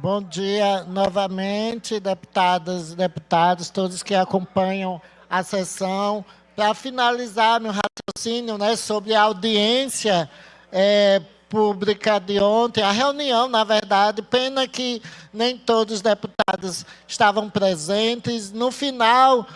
Bom dia novamente, deputadas e deputados, todos que acompanham a sessão. Para finalizar meu raciocínio, sobre a audiência pública de ontem, a reunião, na verdade, pena que nem todos os deputados estavam presentes. No final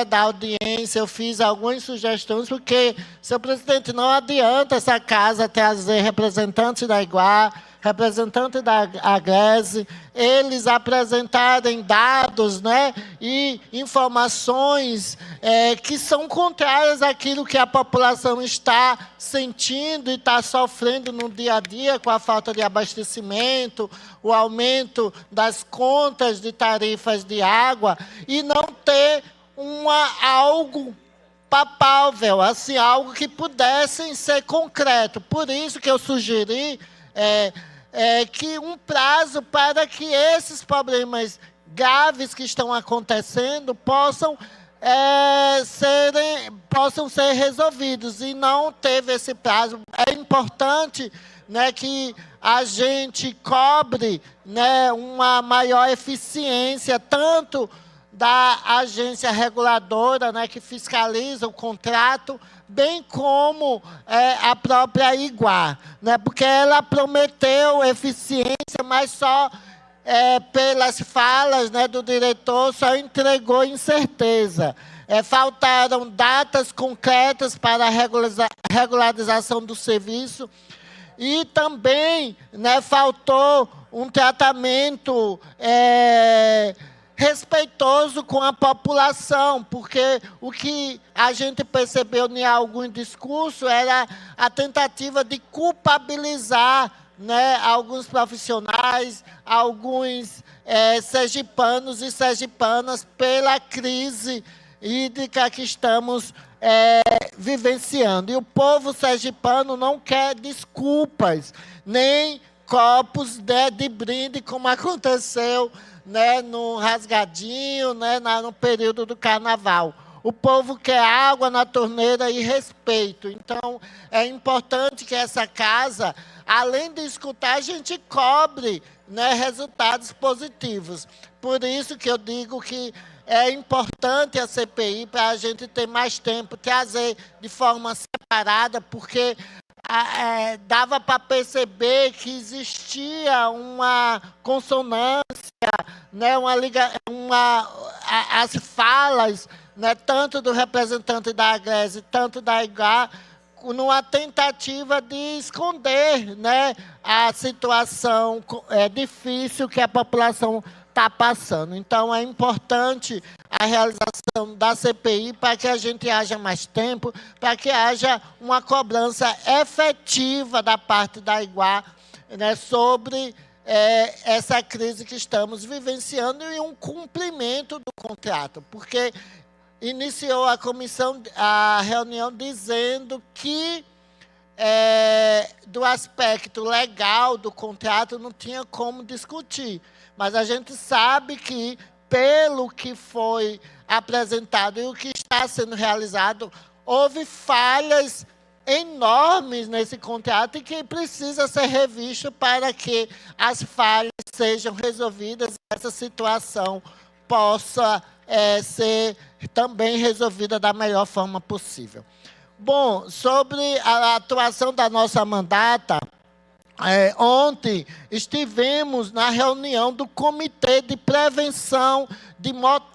da audiência, eu fiz algumas sugestões, porque, senhor presidente, não adianta essa casa trazer representantes da Iguá, representante da Agrese, eles apresentarem dados e informações que são contrárias àquilo que a população está sentindo e está sofrendo no dia a dia, com a falta de abastecimento, o aumento das contas de tarifas de água, e não ter algo palpável, assim, algo que pudesse ser concreto. Por isso que eu sugeri que um prazo para que esses problemas graves que estão acontecendo possam ser resolvidos, e não teve esse prazo. É importante que a gente cobre uma maior eficiência, tanto da agência reguladora, que fiscaliza o contrato, bem como a própria Iguá, porque ela prometeu eficiência, mas só pelas falas do diretor, só entregou incerteza. Faltaram datas concretas para a regularização do serviço, e também faltou um tratamento respeitoso com a população, porque o que a gente percebeu em alguns discursos era a tentativa de culpabilizar alguns profissionais, alguns sergipanos e sergipanas pela crise hídrica que estamos vivenciando. E o povo sergipano não quer desculpas, nem copos de brinde, como aconteceu no rasgadinho, no período do carnaval. O povo quer água na torneira e respeito. Então, é importante que essa casa, além de escutar, a gente cobre resultados positivos. Por isso que eu digo que é importante a CPI, para a gente ter mais tempo, trazer de forma separada, porque dava para perceber que existia uma consonância, as falas, tanto do representante da Agrese, tanto da Iguá, numa tentativa de esconder a situação difícil que a população está passando. Então, é importante a realização da CPI para que a gente haja mais tempo, para que haja uma cobrança efetiva da parte da Iguá sobre essa crise que estamos vivenciando, e um cumprimento do contrato, porque iniciou a reunião dizendo que do aspecto legal do contrato não tinha como discutir. Mas a gente sabe que, pelo que foi apresentado e o que está sendo realizado, houve falhas enormes nesse contrato e que precisa ser revisto para que as falhas sejam resolvidas e essa situação possa ser também resolvida da melhor forma possível. Bom, sobre a atuação da nossa mandata, ontem estivemos na reunião do Comitê de Prevenção de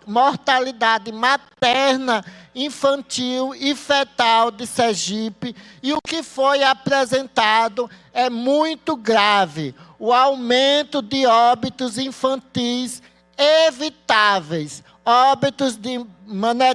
Mortalidade Materna, Infantil e Fetal de Sergipe, e o que foi apresentado é muito grave: o aumento de óbitos infantis evitáveis, óbitos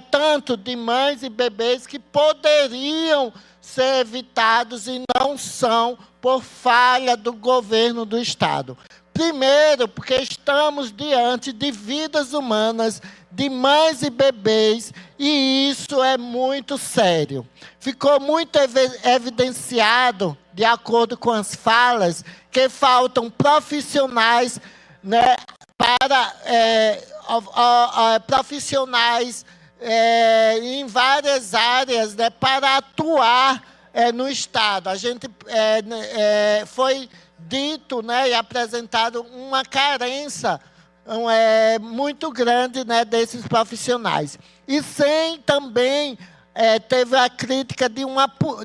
tanto de mães e bebês que poderiam ser evitados e não são, por falha do governo do Estado. Primeiro, porque estamos diante de vidas humanas, de mães e bebês, e isso é muito sério. Ficou muito evidenciado, de acordo com as falas, que faltam profissionais, profissionais em várias áreas, para atuar no Estado. A gente foi dito, né, e apresentado uma carência muito grande, né, desses profissionais. E sem também teve a crítica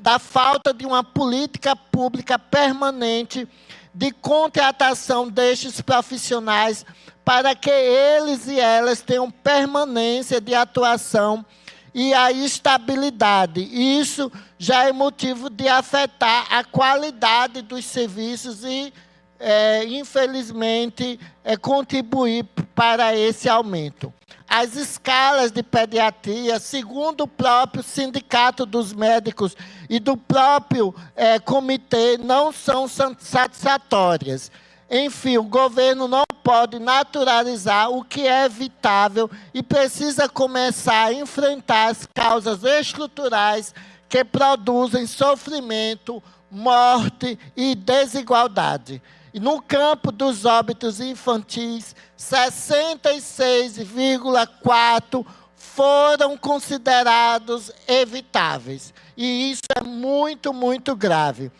da falta de uma política pública permanente de contratação destes profissionais para que eles e elas tenham permanência de atuação e a estabilidade. Isso já é motivo de afetar a qualidade dos serviços e, infelizmente, contribuir para esse aumento. As escalas de pediatria, segundo o próprio Sindicato dos Médicos e do próprio comitê, não são satisfatórias. Enfim, o governo não pode naturalizar o que é evitável e precisa começar a enfrentar as causas estruturais que produzem sofrimento, morte e desigualdade. E no campo dos óbitos infantis, 66,4% foram considerados evitáveis. E isso é muito, muito grave.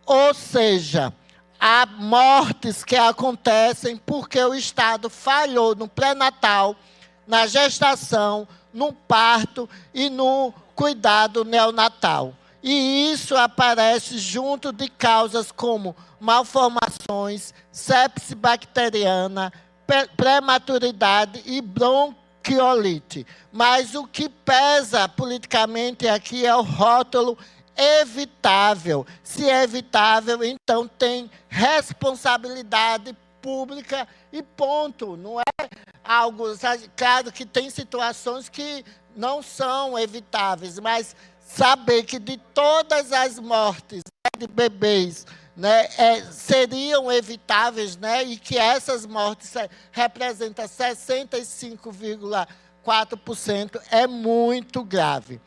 Ou seja, há mortes que acontecem porque o Estado falhou no pré-natal, na gestação, no parto e no cuidado neonatal. E isso aparece junto de causas como malformações, sepse bacteriana, prematuridade e bronquiolite. Mas o que pesa politicamente aqui é o rótulo evitável. Se é evitável, então tem responsabilidade pública e ponto. Não é algo... Claro que tem situações que não são evitáveis, mas saber que de todas as mortes, né, de bebês, né, seriam evitáveis, né, e que essas mortes representam 65,4%, é muito grave.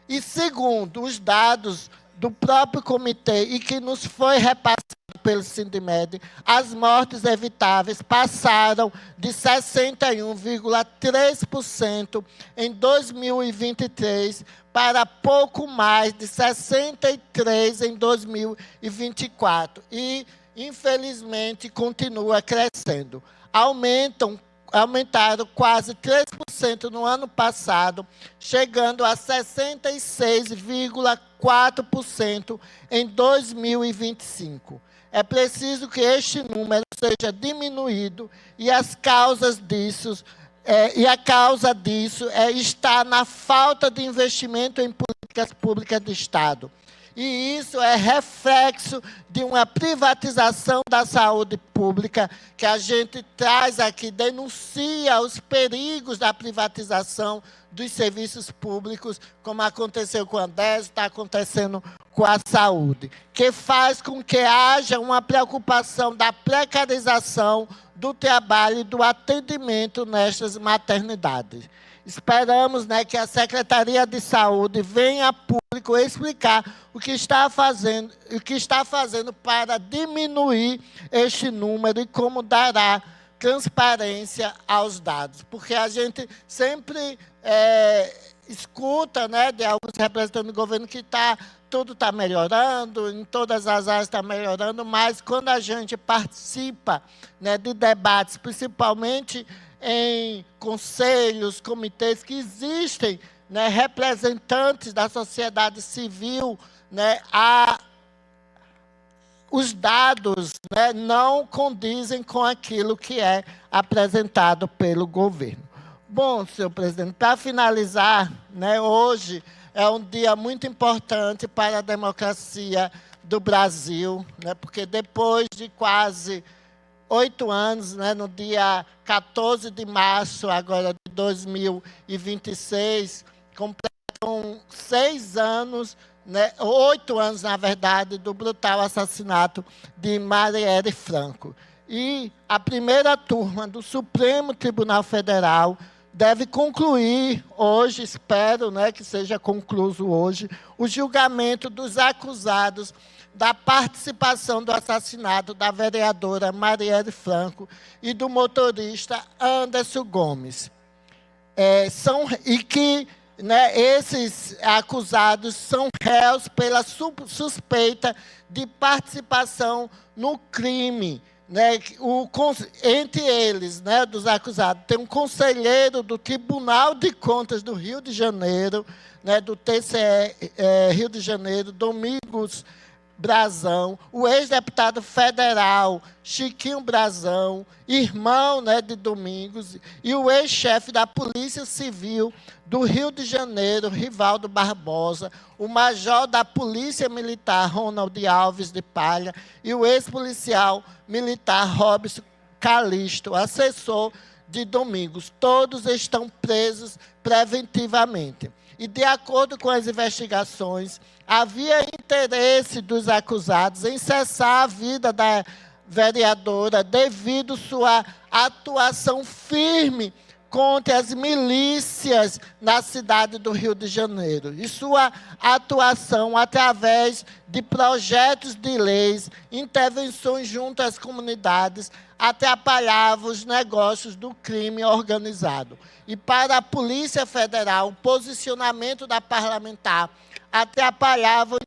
E segundo os dados do próprio comitê e que nos foi repassado pelo Sindimed, as mortes evitáveis passaram de 61,3% em 2023 para pouco mais de 63% em 2024. E, infelizmente, continua crescendo. Aumentaram quase 3% no ano passado, chegando a 66,4% em 2025. É preciso que este número seja diminuído e a causa disso está na falta de investimento em políticas públicas de Estado. E isso é reflexo de uma privatização da saúde pública, que a gente traz aqui, denuncia os perigos da privatização dos serviços públicos, como aconteceu com a Andes, está acontecendo com a saúde, que faz com que haja uma preocupação da precarização do trabalho e do atendimento nestas maternidades. Esperamos, né, que a Secretaria de Saúde venha a público explicar o que está fazendo para diminuir este número e como dará transparência aos dados. Porque a gente sempre escuta, né, de alguns representantes do governo que tudo está melhorando, em todas as áreas está melhorando, mas quando a gente participa, né, de debates, principalmente em conselhos, comitês que existem, né, representantes da sociedade civil, né, os dados, né, não condizem com aquilo que é apresentado pelo governo. Bom, senhor presidente, para finalizar, né, hoje é um dia muito importante para a democracia do Brasil, né, porque depois de quase 8 anos, né, no dia 14 de março agora de 2026, completam 6 anos, né, 8 anos, na verdade, do brutal assassinato de Marielle Franco. E a primeira turma do Supremo Tribunal Federal deve concluir hoje, espero, né, que seja concluído hoje, o julgamento dos acusados da participação do assassinato da vereadora Marielle Franco e do motorista Anderson Gomes. E que né, esses acusados são réus pela suspeita de participação no crime. Né, entre eles, né, dos acusados, tem um conselheiro do Tribunal de Contas do Rio de Janeiro, né, do TCE Rio de Janeiro, Domingos Brazão, o ex-deputado federal Chiquinho Brazão, irmão, né, de Domingos, e o ex-chefe da Polícia Civil do Rio de Janeiro, Rivaldo Barbosa, o major da Polícia Militar, Ronald Alves de Palha, e o ex-policial militar, Robson Calixto, assessor de Domingos. Todos estão presos preventivamente. E, de acordo com as investigações, havia interesse dos acusados em cessar a vida da vereadora devido sua atuação firme contra as milícias na cidade do Rio de Janeiro. E sua atuação através de projetos de leis, intervenções junto às comunidades, atrapalhava os negócios do crime organizado. E para a Polícia Federal, o posicionamento da parlamentar atrapalhava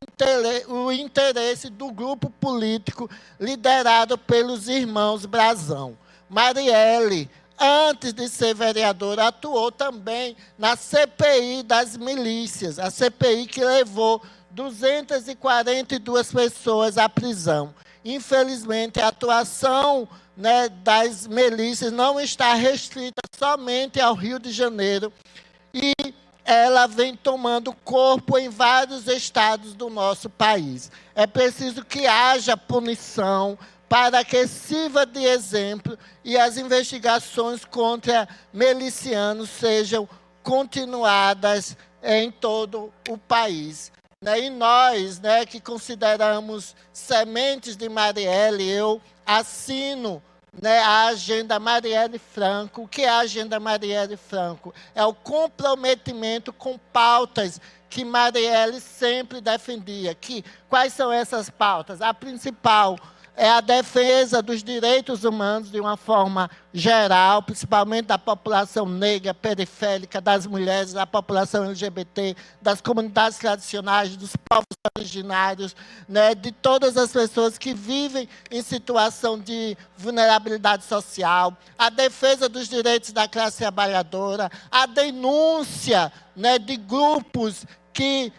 o interesse do grupo político liderado pelos irmãos Brazão. Marielle, antes de ser vereadora, atuou também na CPI das milícias, a CPI que levou 242 pessoas à prisão. Infelizmente, a atuação, né, das milícias não está restrita somente ao Rio de Janeiro, e ela vem tomando corpo em vários estados do nosso país. É preciso que haja punição para que sirva de exemplo e as investigações contra milicianos sejam continuadas em todo o país. E nós, né, que consideramos sementes de Marielle, eu assino, né, a Agenda Marielle Franco. O que é a Agenda Marielle Franco? É o comprometimento com pautas que Marielle sempre defendia. Quais são essas pautas? A principal é a defesa dos direitos humanos de uma forma geral, principalmente da população negra, periférica, das mulheres, da população LGBT, das comunidades tradicionais, dos povos originários, né, de todas as pessoas que vivem em situação de vulnerabilidade social, a defesa dos direitos da classe trabalhadora, a denúncia, né, de grupos que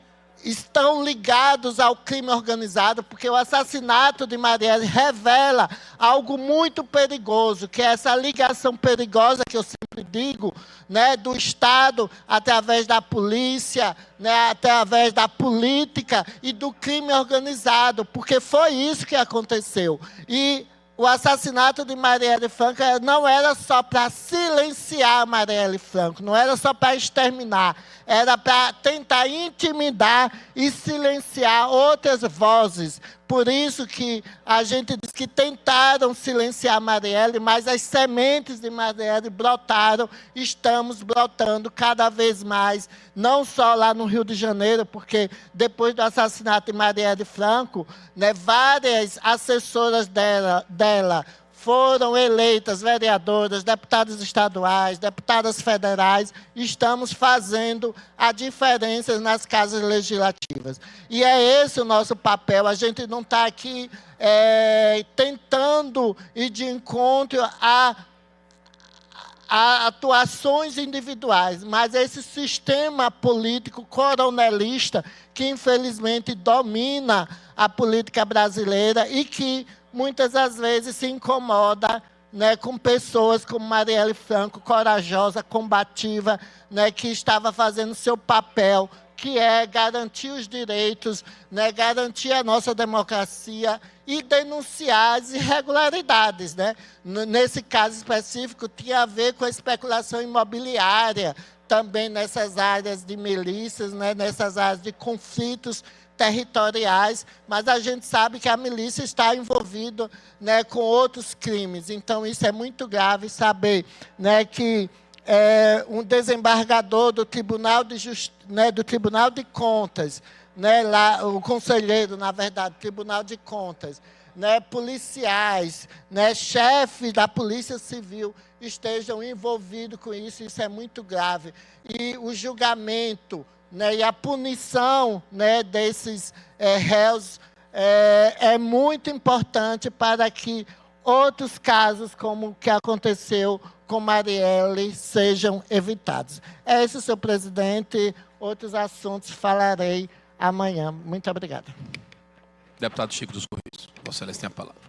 estão ligados ao crime organizado, porque o assassinato de Marielle revela algo muito perigoso, que é essa ligação perigosa que eu sempre digo, né, do Estado através da polícia, né, através da política e do crime organizado, porque foi isso que aconteceu. E o assassinato de Marielle Franco não era só para silenciar Marielle Franco, não era só para exterminar, era para tentar intimidar e silenciar outras vozes. Por isso que a gente diz que tentaram silenciar Marielle, mas as sementes de Marielle brotaram, estamos brotando cada vez mais, não só lá no Rio de Janeiro, porque depois do assassinato de Marielle Franco, né, várias assessoras dela foram eleitas vereadoras, deputadas estaduais, deputadas federais. Estamos fazendo a diferença nas casas legislativas. E é esse o nosso papel. A gente não está aqui tentando ir de encontro a atuações individuais, mas esse sistema político coronelista que, infelizmente, domina a política brasileira e que, muitas das vezes, se incomoda, né, com pessoas como Marielle Franco, corajosa, combativa, né, que estava fazendo seu papel, que é garantir os direitos, né, garantir a nossa democracia e denunciar as irregularidades. Né? Nesse caso específico, tinha a ver com a especulação imobiliária, também nessas áreas de milícias, né, nessas áreas de conflitos territoriais, mas a gente sabe que a milícia está envolvida, né, com outros crimes. Então, isso é muito grave saber, né, que um desembargador do Tribunal de Contas, né, lá, o conselheiro, na verdade, Tribunal de Contas, né, policiais, né, chefes da Polícia Civil estejam envolvidos com isso, isso é muito grave. E o julgamento, né, e a punição, né, desses réus é muito importante para que outros casos, como o que aconteceu com Marielle, sejam evitados. É isso, senhor presidente. Outros assuntos falarei amanhã. Muito obrigada. Deputado Chico dos Correios, Vossa Excelência tem a palavra.